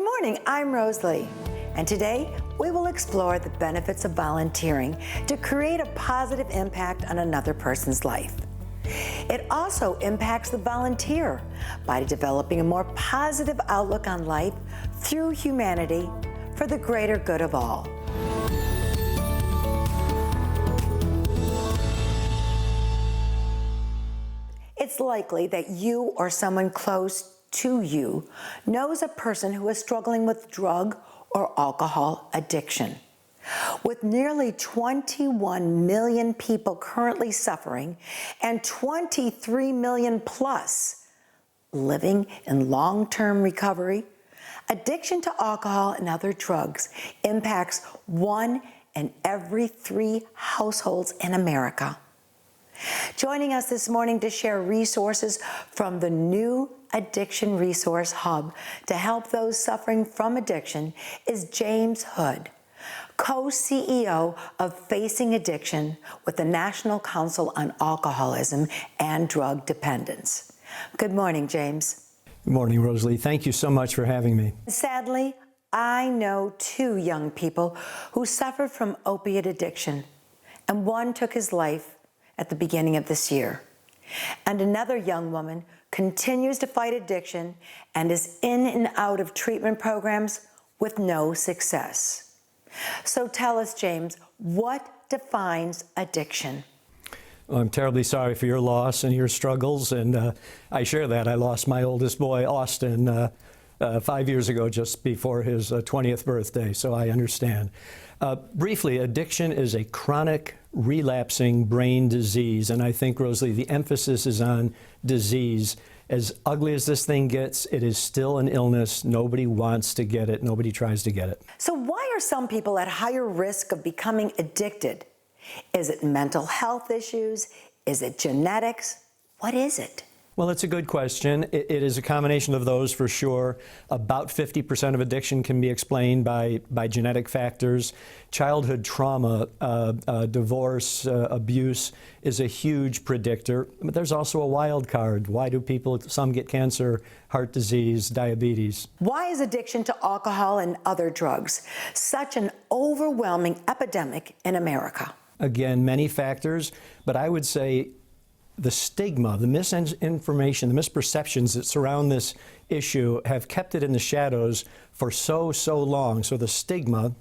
morning, I'm Rosalie, and today we will explore the benefits of volunteering to create a positive impact on another person's life. It also impacts the volunteer by developing a more positive outlook on life through humanity for the greater good of all. It's likely that you or someone close to you knows a person who is struggling with drug or alcohol addiction. With nearly 21 million people currently suffering and 23 million plus living in long-term recovery, addiction to alcohol and other drugs impacts 1 in every 3 households in America. Joining us this morning to share resources from the new Addiction Resource Hub to help those suffering from addiction is James Hood, co-CEO of Facing Addiction with the National Council on Alcoholism and Drug Dependence. Good morning, James. Good morning, Rosalie. Thank you so much for having me. Sadly, I know 2 young people who suffered from opiate addiction, and one took his life at the beginning of this year. And another young woman continues to fight addiction and is in and out of treatment programs with no success. So tell us, James, what defines addiction? Well, I'm terribly sorry for your loss and your struggles, and I share that. I lost my oldest boy, Austin, 5 years ago, just before his 20th birthday, so I understand. Briefly, addiction is a chronic, relapsing brain disease, and I think, Rosalie, the emphasis is on disease. As ugly as this thing gets, it is still an illness. Nobody wants to get it. Nobody tries to get it. So why are some people at higher risk of becoming addicted? Is it mental health issues? Is it genetics? What is it? Well, it's a good question. It is a combination of those for sure. About 50% of addiction can be explained by genetic factors. Childhood trauma, divorce, abuse is a huge predictor. But there's also a wild card. Why do some get cancer, heart disease, diabetes? Why is addiction to alcohol and other drugs such an overwhelming epidemic in America? Again, many factors, but I would say the stigma, the misinformation, the misperceptions that surround this issue have kept it in the shadows for so long. So the stigma,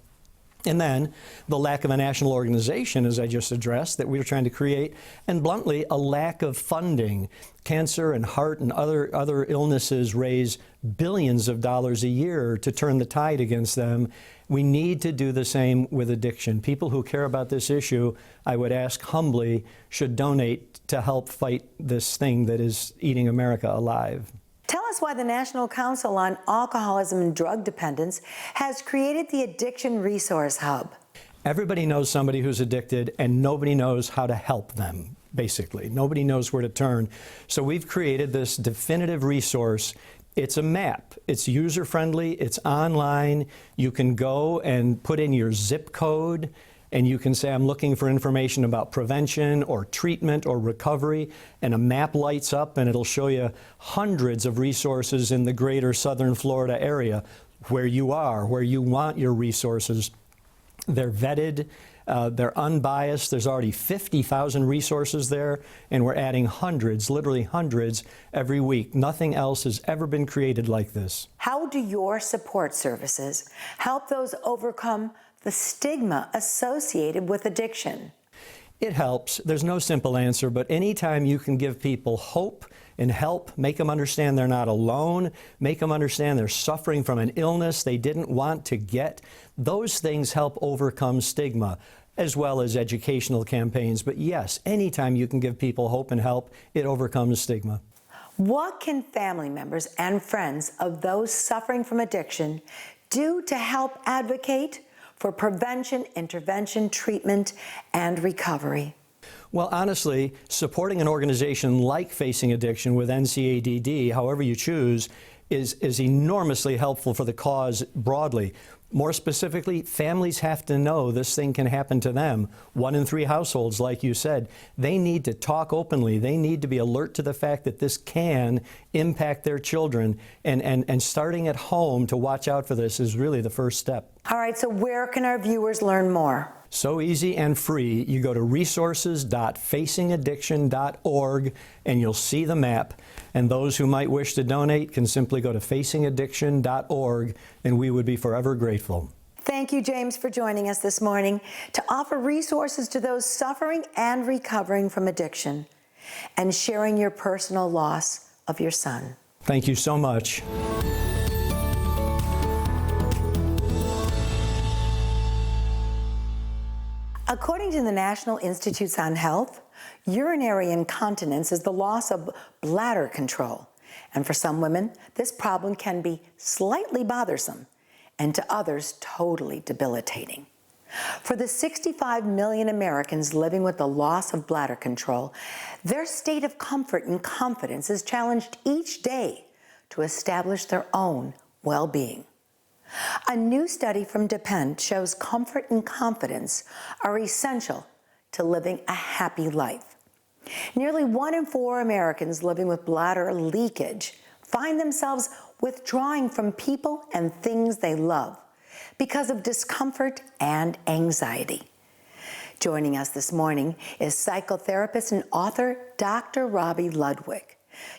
and then the lack of a national organization, as I just addressed, that we were trying to create, and bluntly, a lack of funding. Cancer and heart and other illnesses raise billions of dollars a year to turn the tide against them. We need to do the same with addiction. People who care about this issue, I would ask humbly, should donate to help fight this thing that is eating America alive. Tell us why the National Council on Alcoholism and Drug Dependence has created the Addiction Resource Hub. Everybody knows somebody who's addicted, and nobody knows how to help them, basically. Nobody knows where to turn. So we've created this definitive resource. It's a map. It's user-friendly. It's online. You can go and put in your zip code, and you can say, I'm looking for information about prevention or treatment or recovery, and a map lights up and it'll show you hundreds of resources in the greater southern Florida area where you are, where you want your resources. They're vetted, they're unbiased. There's already 50,000 resources there, and we're adding hundreds, literally hundreds, every week. Nothing else has ever been created like this. How do your support services help those overcome the stigma associated with addiction? It helps. There's no simple answer, but anytime you can give people hope and help, make them understand they're not alone, make them understand they're suffering from an illness they didn't want to get, those things help overcome stigma, as well as educational campaigns. But yes, anytime you can give people hope and help, it overcomes stigma. What can family members and friends of those suffering from addiction do to help advocate for prevention, intervention, treatment, and recovery? Well, honestly, supporting an organization like Facing Addiction with NCADD, however you choose, is enormously helpful for the cause broadly. More specifically, families have to know this thing can happen to them. 1 in 3 households, like you said, they need to talk openly. They need to be alert to the fact that this can impact their children. And starting at home to watch out for this is really the first step. All right, so where can our viewers learn more? So easy and free. You go to resources.facingaddiction.org and you'll see the map. And those who might wish to donate can simply go to facingaddiction.org, and we would be forever grateful. Thank you, James, for joining us this morning to offer resources to those suffering and recovering from addiction and sharing your personal loss of your son. Thank you so much. According to the National Institutes on Health, urinary incontinence is the loss of bladder control. And for some women, this problem can be slightly bothersome, and to others, totally debilitating. For the 65 million Americans living with the loss of bladder control, their state of comfort and confidence is challenged each day to establish their own well-being. A new study from Depend shows comfort and confidence are essential to living a happy life. Nearly 1 in 4 Americans living with bladder leakage find themselves withdrawing from people and things they love because of discomfort and anxiety. Joining us this morning is psychotherapist and author Dr. Robi Ludwig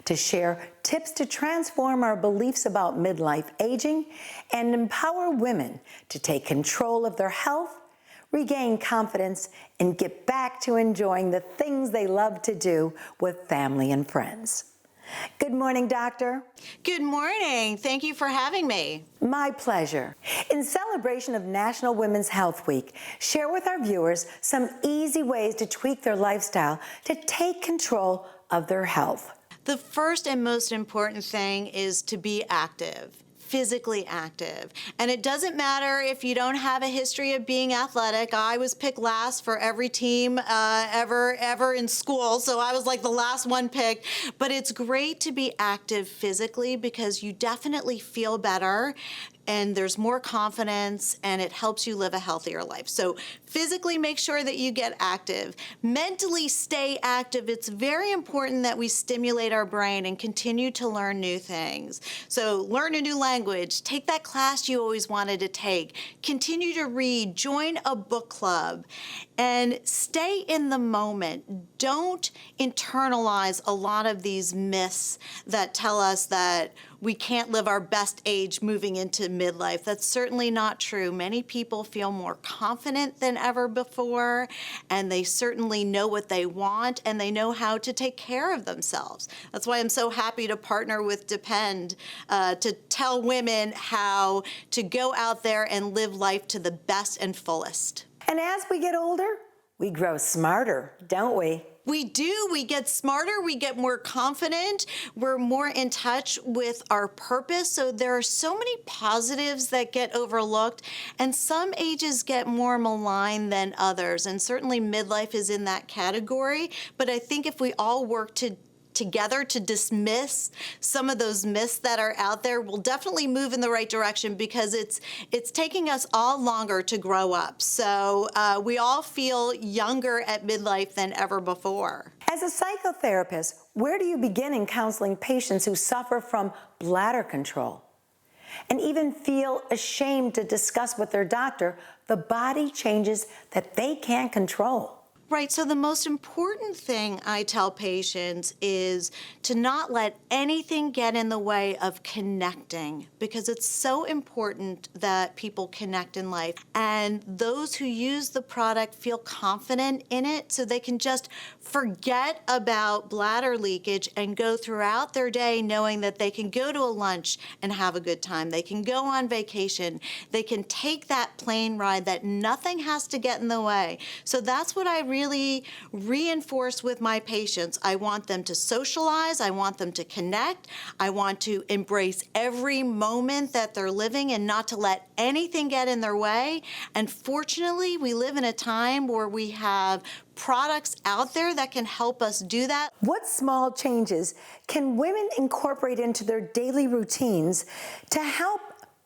to share tips to transform our beliefs about midlife aging and empower women to take control of their health, regain confidence, and get back to enjoying the things they love to do with family and friends. Good morning, Doctor. Good morning. Thank you for having me. My pleasure. In celebration of National Women's Health Week, share with our viewers some easy ways to tweak their lifestyle to take control of their health. The first and most important thing is to be active. Physically active. And it doesn't matter if you don't have a history of being athletic. I was picked last for every team ever in school, so I was like the last one picked. But it's great to be active physically because you definitely feel better and there's more confidence and it helps you live a healthier life. So physically make sure that you get active. Mentally stay active. It's very important that we stimulate our brain and continue to learn new things. So learn a new language, take that class you always wanted to take, continue to read, join a book club, and stay in the moment. Don't internalize a lot of these myths that tell us that we can't live our best age moving into midlife. That's certainly not true. Many people feel more confident than ever before, and they certainly know what they want, and they know how to take care of themselves. That's why I'm so happy to partner with Depend to tell women how to go out there and live life to the best and fullest. And as we get older, we grow smarter, don't we? We do. We get smarter. We get more confident. We're more in touch with our purpose. So there are so many positives that get overlooked, and some ages get more maligned than others. And certainly midlife is in that category. But I think if we all work together to dismiss some of those myths that are out there, we'll definitely move in the right direction because it's taking us all longer to grow up. So we all feel younger at midlife than ever before. As a psychotherapist, where do you begin in counseling patients who suffer from bladder control and even feel ashamed to discuss with their doctor the body changes that they can't control? Right. So the most important thing I tell patients is to not let anything get in the way of connecting, because it's so important that people connect in life. And those who use the product feel confident in it so they can just forget about bladder leakage and go throughout their day knowing that they can go to a lunch and have a good time. They can go on vacation. They can take that plane ride, that nothing has to get in the way. So that's what I really reinforce with my patients. I want them to socialize. I want them to connect. I want to embrace every moment that they're living and not to let anything get in their way. And fortunately, we live in a time where we have products out there that can help us do that. What small changes can women incorporate into their daily routines to help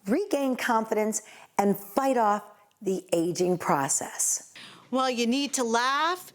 regain confidence, and fight off the aging process? Well, you need to laugh.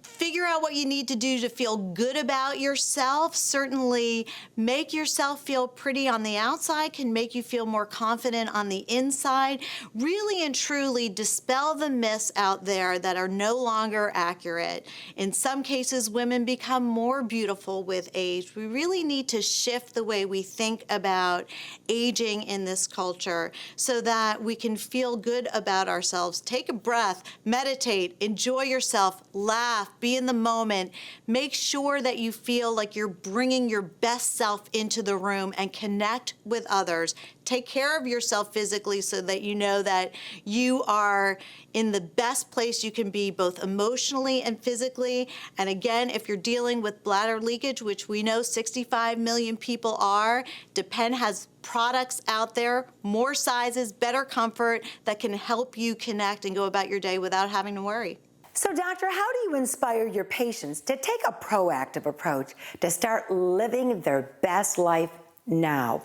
Figure out what you need to do to feel good about yourself. Certainly make yourself feel pretty on the outside can make you feel more confident on the inside. Really and truly dispel the myths out there that are no longer accurate. In some cases, women become more beautiful with age. We really need to shift the way we think about aging in this culture so that we can feel good about ourselves. Take a breath, meditate, enjoy yourself, laugh, be in the moment. Make sure that you feel like you're bringing your best self into the room and connect with others. Take care of yourself physically so that you know that you are in the best place you can be, both emotionally and physically. And again, if you're dealing with bladder leakage, which we know 65 million people are, Depend has products out there, more sizes, better comfort, that can help you connect and go about your day without having to worry. So, doctor, how do you inspire your patients to take a proactive approach to start living their best life now?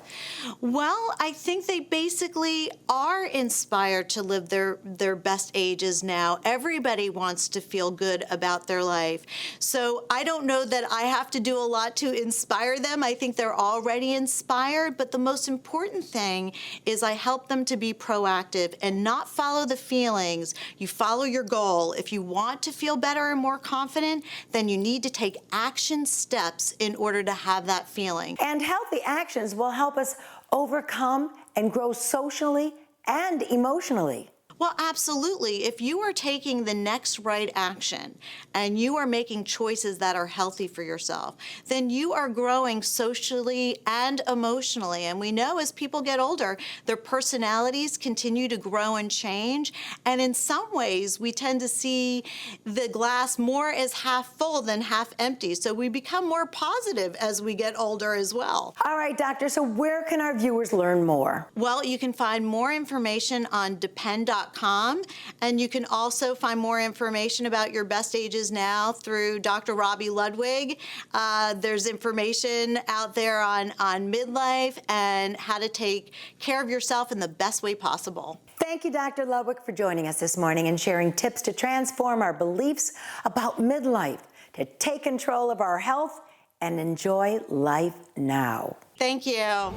Well, I think they basically are inspired to live their best ages now. Everybody wants to feel good about their life. So I don't know that I have to do a lot to inspire them. I think they're already inspired. But the most important thing is I help them to be proactive and not follow the feelings. You follow your goal. If you want to feel better and more confident, then you need to take action steps in order to have that feeling. And healthy actions will help us overcome and grow socially and emotionally. Well, absolutely. If you are taking the next right action and you are making choices that are healthy for yourself, then you are growing socially and emotionally. And we know as people get older, their personalities continue to grow and change. And in some ways, we tend to see the glass more as half full than half empty. So we become more positive as we get older as well. All right, doctor, so where can our viewers learn more? Well, you can find more information on Depend.com, and you can also find more information about your best ages now through Dr. Robbie Ludwig. There's information out there on midlife and how to take care of yourself in the best way possible. Thank you, Dr. Ludwig, for joining us this morning and sharing tips to transform our beliefs about midlife, to take control of our health and enjoy life now. Thank you.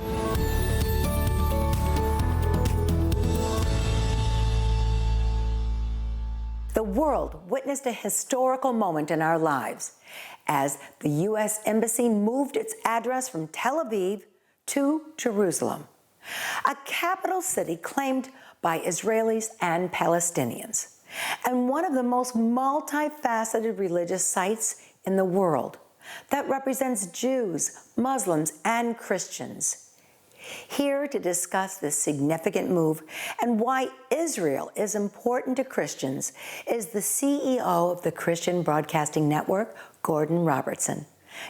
The world witnessed a historical moment in our lives as the U.S. Embassy moved its address from Tel Aviv to Jerusalem, a capital city claimed by Israelis and Palestinians, and one of the most multifaceted religious sites in the world that represents Jews, Muslims, and Christians. Here to discuss this significant move and why Israel is important to Christians is the CEO of the Christian Broadcasting Network, Gordon Robertson.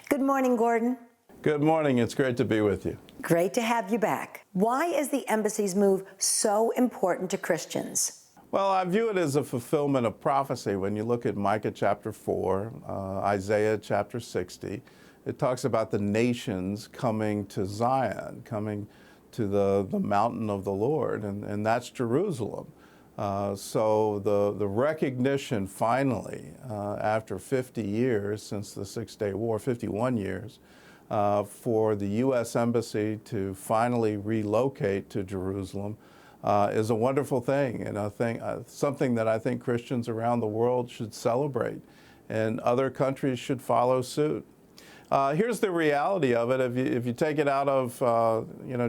Good morning, Gordon. Good morning. It's great to be with you. Great to have you back. Why is the embassy's move so important to Christians? Well, I view it as a fulfillment of prophecy. When you look at Micah chapter 4, Isaiah chapter 60, it talks about the nations coming to Zion, coming to the mountain of the Lord, and that's Jerusalem. So the recognition finally, after 50 years since the Six-Day War, 51 years, for the U.S. Embassy to finally relocate to Jerusalem is a wonderful thing, and something that I think Christians around the world should celebrate, and other countries should follow suit. Here's the reality of it. If you take it out of,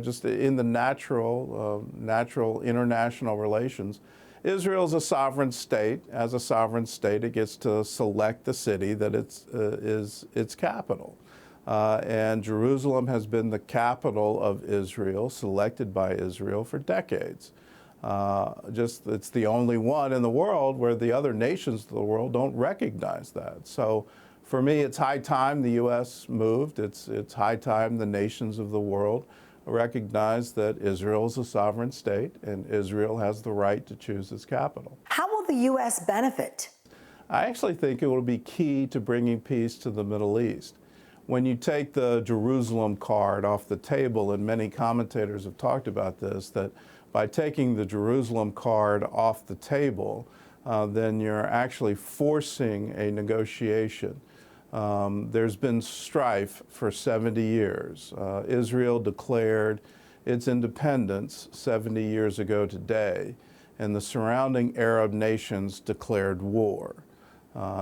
just in the natural international relations, Israel's a sovereign state. As a sovereign state, it gets to select the city that is its capital. And Jerusalem has been the capital of Israel, selected by Israel for decades. It's the only one in the world where the other nations of the world don't recognize that. So for me, it's high time the U.S. moved. It's high time the nations of the world recognize that Israel is a sovereign state and Israel has the right to choose its capital. How will the U.S. benefit? I actually think it will be key to bringing peace to the Middle East. when you take the Jerusalem card off the table, and many commentators have talked about this, that by taking the Jerusalem card off the table, then you're actually forcing a negotiation. There's been strife for 70 years. Israel declared its independence 70 years ago today, and the surrounding Arab nations declared war.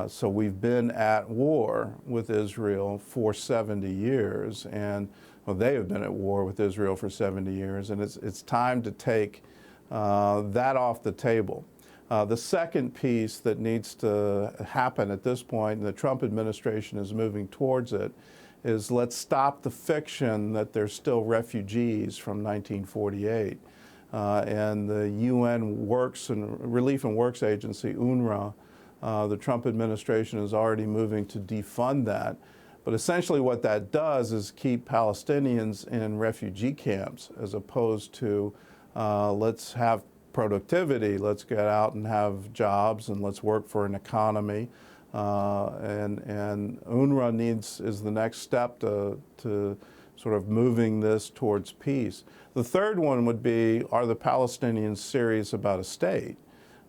So we've been at war with Israel for 70 years, and well, they have been at war with Israel for 70 years, and it's time to take that off the table. The second piece that needs to happen at this point, and the Trump administration is moving towards it, is let's stop the fiction that there's still refugees from 1948. And the UN Relief and Works Agency, UNRWA, the Trump administration is already moving to defund that. But essentially what that does is keep Palestinians in refugee camps as opposed to let's have productivity, let's get out and have jobs, and let's work for an economy. And UNRWA is the next step to sort of moving this towards peace. The third one would be, are the Palestinians serious about a state?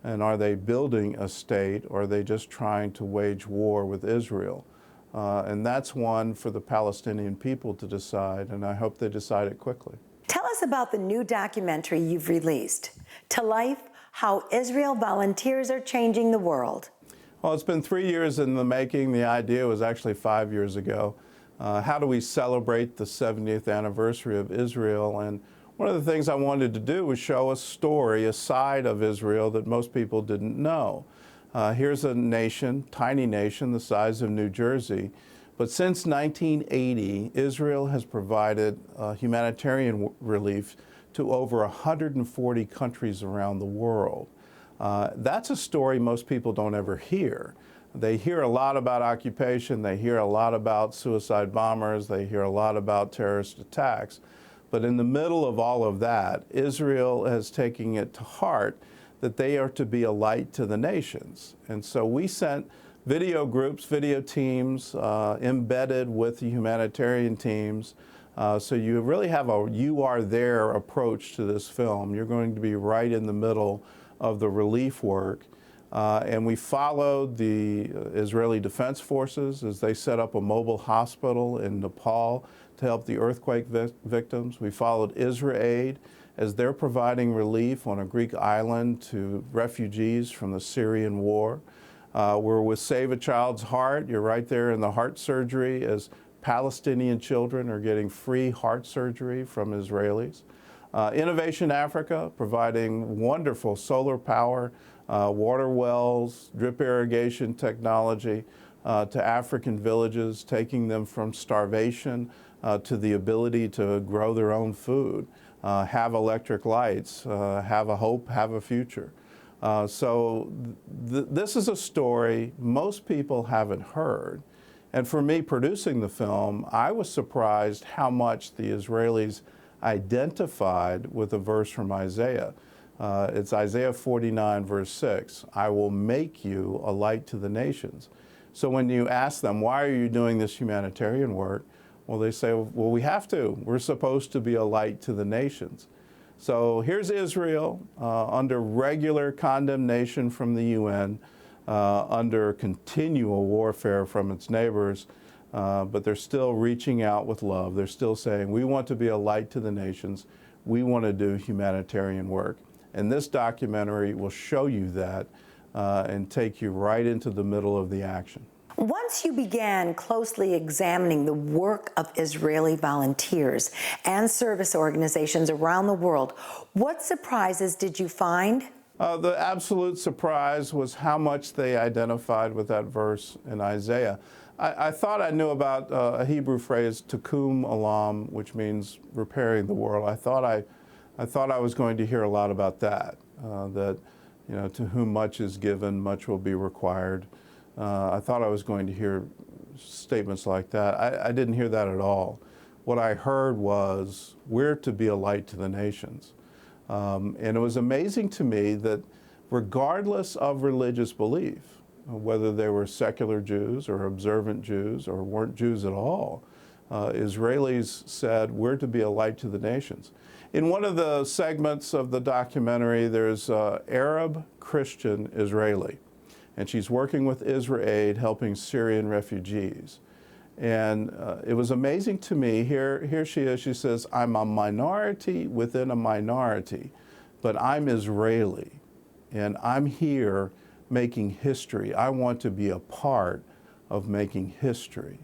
And are they building a state, or are they just trying to wage war with Israel? And that's one for the Palestinian people to decide, and I hope they decide it quickly. Tell us about the new documentary you've released, To Life: How Israel Volunteers Are Changing the World. Well, it's been 3 years in the making. The idea was actually 5 years ago. How do we celebrate the 70th anniversary of Israel? And one of the things I wanted to do was show a story, a side of Israel that most people didn't know. Here's a nation, tiny nation, the size of New Jersey. But since 1980, Israel has provided humanitarian relief to over 140 countries around the world. That's a story most people don't ever hear. They hear a lot about occupation, they hear a lot about suicide bombers, they hear a lot about terrorist attacks. But in the middle of all of that, Israel is taking it to heart that they are to be a light to the nations. And so we sent video groups, video teams embedded with the humanitarian teams. So you really have a you are there approach to this film. You're going to be right in the middle of the relief work. And we followed the Israeli Defense Forces as they set up a mobile hospital in Nepal to help the earthquake victims. We followed IsraAid as they're providing relief on a Greek island to refugees from the Syrian war. We're with Save a Child's Heart. You're right there in the heart surgery as Palestinian children are getting free heart surgery from Israelis. Innovation Africa, providing wonderful solar power, water wells, drip irrigation technology to African villages, taking them from starvation to the ability to grow their own food, have electric lights, have a hope, have a future. So this is a story most people haven't heard. And for me, producing the film, I was surprised how much the Israelis identified with a verse from Isaiah. It's Isaiah 49, verse 6. I will make you a light to the nations. So when you ask them, why are you doing this humanitarian work? Well, they say, well, we have to. We're supposed to be a light to the nations. So here's Israel under regular condemnation from the UN, under continual warfare from its neighbors, but they're still reaching out with love. They're still saying, we want to be a light to the nations. We want to do humanitarian work. And this documentary will show you that and take you right into the middle of the action. Once you began closely examining the work of Israeli volunteers and service organizations around the world, what surprises did you find? The absolute surprise was how much they identified with that verse in Isaiah. I thought I knew about a Hebrew phrase, tikkun olam, which means repairing the world. I thought I was going to hear a lot about that, that, you know, to whom much is given, much will be required. I thought I was going to hear statements like that. I didn't hear that at all. What I heard was, we're to be a light to the nations. And it was amazing to me that regardless of religious belief, whether they were secular Jews or observant Jews or weren't Jews at all. Israelis said, we're to be a light to the nations. In one of the segments of the documentary, there's an Arab Christian Israeli, and she's working with IsraAid helping Syrian refugees. And it was amazing to me. Here she is. She says, I'm a minority within a minority, but I'm Israeli, and I'm here making history. I want to be a part of making history.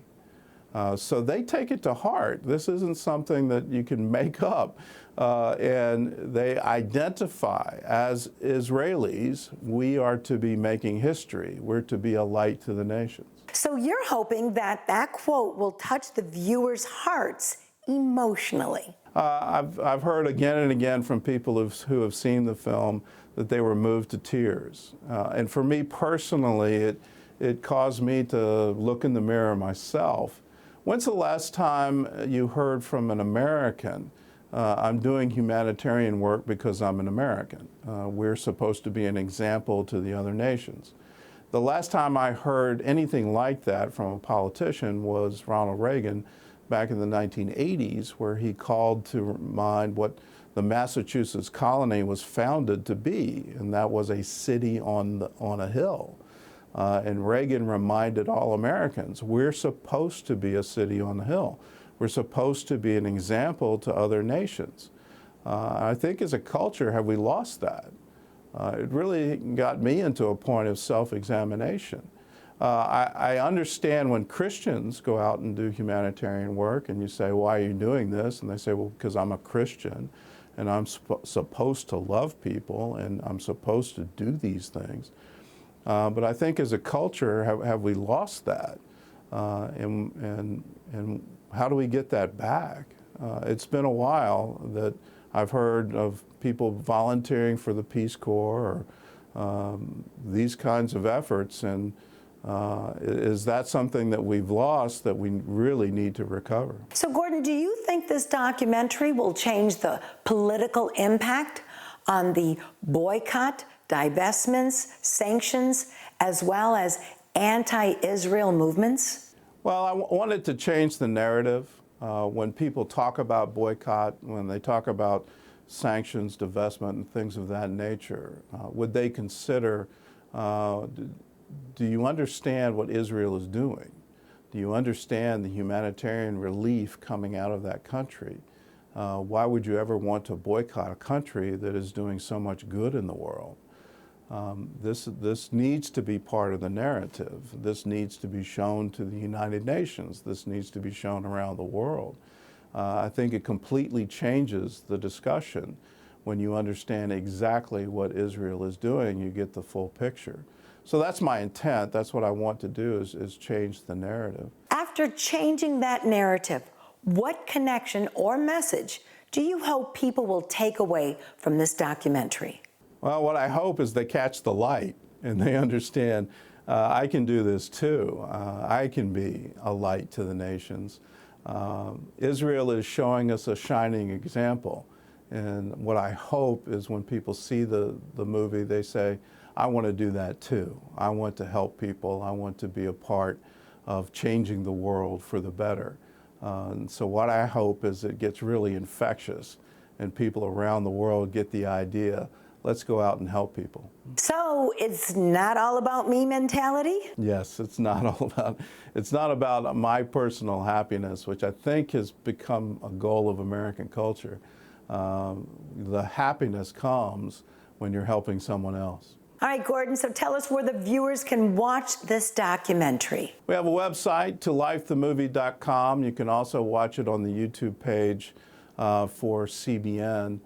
So they take it to heart. This isn't something that you can make up. And they identify as Israelis, we are to be making history. We're to be a light to the nations. So you're hoping that that quote will touch the viewers' hearts emotionally. I've heard again and again from people who have seen the film that they were moved to tears. And for me personally, it caused me to look in the mirror myself. When's the last time you heard from an American, I'm doing humanitarian work because I'm an American? We're supposed to be an example to the other nations. The last time I heard anything like that from a politician was Ronald Reagan back in the 1980s, where he called to mind what the Massachusetts colony was founded to be, and that was a city on a hill. And Reagan reminded all Americans, we're supposed to be a city on the hill. We're supposed to be an example to other nations. I think as a culture, have we lost that? It really got me into a point of self-examination. I understand when Christians go out and do humanitarian work and you say, why are you doing this? And they say, well, because I'm a Christian and I'm supposed to love people and I'm supposed to do these things. But I think as a culture, have we lost that? And how do we get that back? It's been a while that I've heard of people volunteering for the Peace Corps or these kinds of efforts. And is that something that we've lost that we really need to recover? So Gordon, do you think this documentary will change the political impact on the boycott, divestments, sanctions, as well as anti-Israel movements? Well, I wanted to change the narrative. When people talk about boycott, when they talk about sanctions, divestment, and things of that nature, would they consider, do you understand what Israel is doing? Do you understand the humanitarian relief coming out of that country? Why would you ever want to boycott a country that is doing so much good in the world? This needs to be part of the narrative. This needs to be shown to the United Nations. This needs to be shown around the world. I think it completely changes the discussion when you understand exactly what Israel is doing. You get the full picture. So that's my intent. That's what I want to do is change the narrative. After changing that narrative, what connection or message do you hope people will take away from this documentary? Well, what I hope is they catch the light and they understand I can do this too. I can be a light to the nations. Israel is showing us a shining example. And what I hope is when people see the movie, they say, I want to do that too. I want to help people. I want to be a part of changing the world for the better. And so what I hope is it gets really infectious and people around the world get the idea, let's go out and help people. So it's not all about me mentality? Yes, it's not about my personal happiness, which I think has become a goal of American culture. The happiness comes when you're helping someone else. All right, Gordon, so tell us where the viewers can watch this documentary. We have a website, tolifethemovie.com. You can also watch it on the YouTube page for CBN.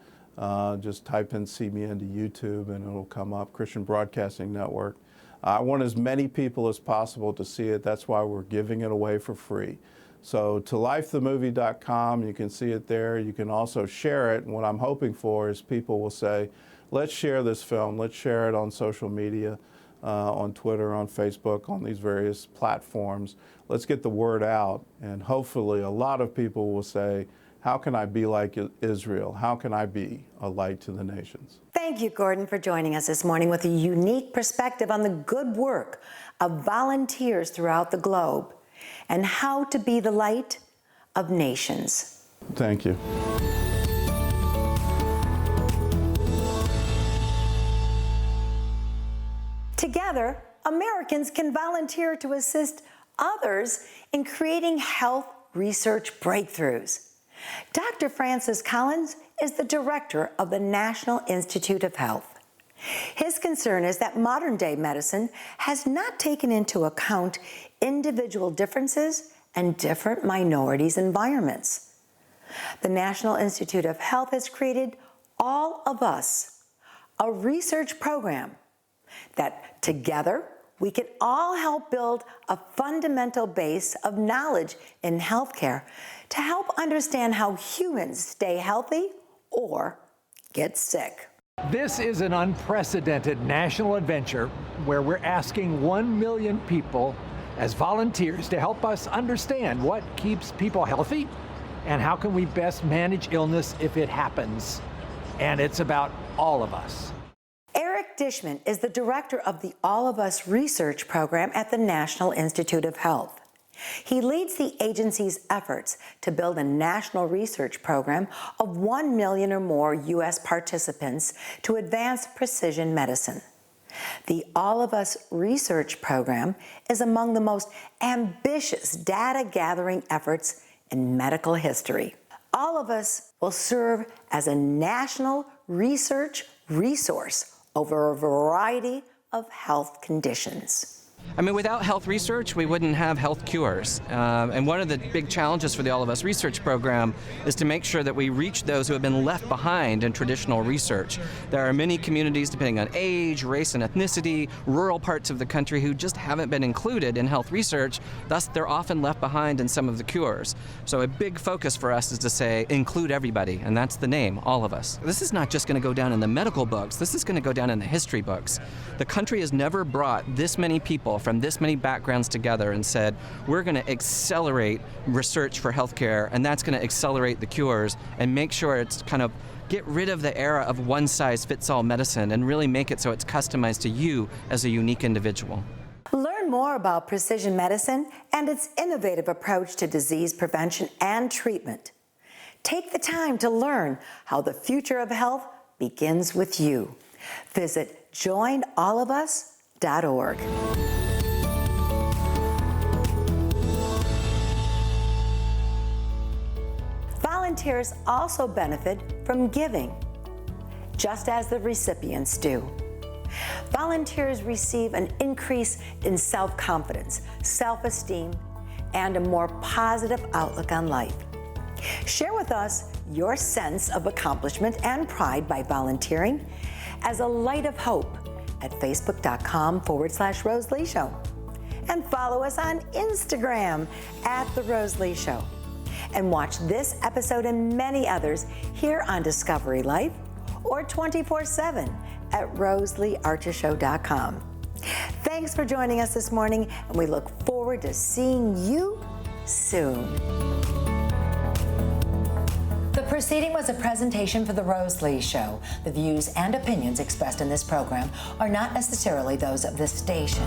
Just type in CBN to YouTube and it'll come up, Christian Broadcasting Network. I want as many people as possible to see it. That's why we're giving it away for free. So tolifethemovie.com, you can see it there. You can also share it. And what I'm hoping for is people will say, let's share this film. Let's share it on social media, on Twitter, on Facebook, on these various platforms. Let's get the word out. And hopefully a lot of people will say, How can I be like Israel? How can I be a light to the nations? Thank you, Gordon, for joining us this morning with a unique perspective on the good work of volunteers throughout the globe and how to be the light of nations. Thank you. Together, Americans can volunteer to assist others in creating health research breakthroughs. Dr. Francis Collins is the director of the National Institute of Health. His concern is that modern-day medicine has not taken into account individual differences and different minorities' environments. The National Institute of Health has created All of Us, a research program that together we can all help build a fundamental base of knowledge in healthcare to help understand how humans stay healthy or get sick. This is an unprecedented national adventure where we're asking 1 million people as volunteers to help us understand what keeps people healthy and how can we best manage illness if it happens. And it's about all of us. Eric Dishman is the director of the All of Us research program at the National Institute of Health. He leads the agency's efforts to build a national research program of 1 million or more U.S. participants to advance precision medicine. The All of Us research program is among the most ambitious data-gathering efforts in medical history. All of Us will serve as a national research resource over a variety of health conditions. I mean, without health research, we wouldn't have health cures. And one of the big challenges for the All of Us research program is to make sure that we reach those who have been left behind in traditional research. There are many communities, depending on age, race, and ethnicity, rural parts of the country who just haven't been included in health research. Thus, they're often left behind in some of the cures. So a big focus for us is to say, include everybody, and that's the name, All of Us. This is not just going to go down in the medical books. This is going to go down in the history books. The country has never brought this many people from this many backgrounds together and said, we're going to accelerate research for healthcare, and that's going to accelerate the cures and make sure it's kind of get rid of the era of one-size-fits-all medicine and really make it so it's customized to you as a unique individual. Learn more about precision medicine and its innovative approach to disease prevention and treatment. Take the time to learn how the future of health begins with you. Visit joinallofus.org. Volunteers also benefit from giving, just as the recipients do. Volunteers receive an increase in self-confidence, self-esteem, and a more positive outlook on life. Share with us your sense of accomplishment and pride by volunteering as a light of hope at facebook.com/Rose Lee Show. And follow us on Instagram at The Rose Lee Show. And watch this episode and many others here on Discovery Life or 24/7 at RoseleeArcherShow.com. Thanks for joining us this morning, and we look forward to seeing you soon. The proceeding was a presentation for The Rose Lee Show. The views and opinions expressed in this program are not necessarily those of this station.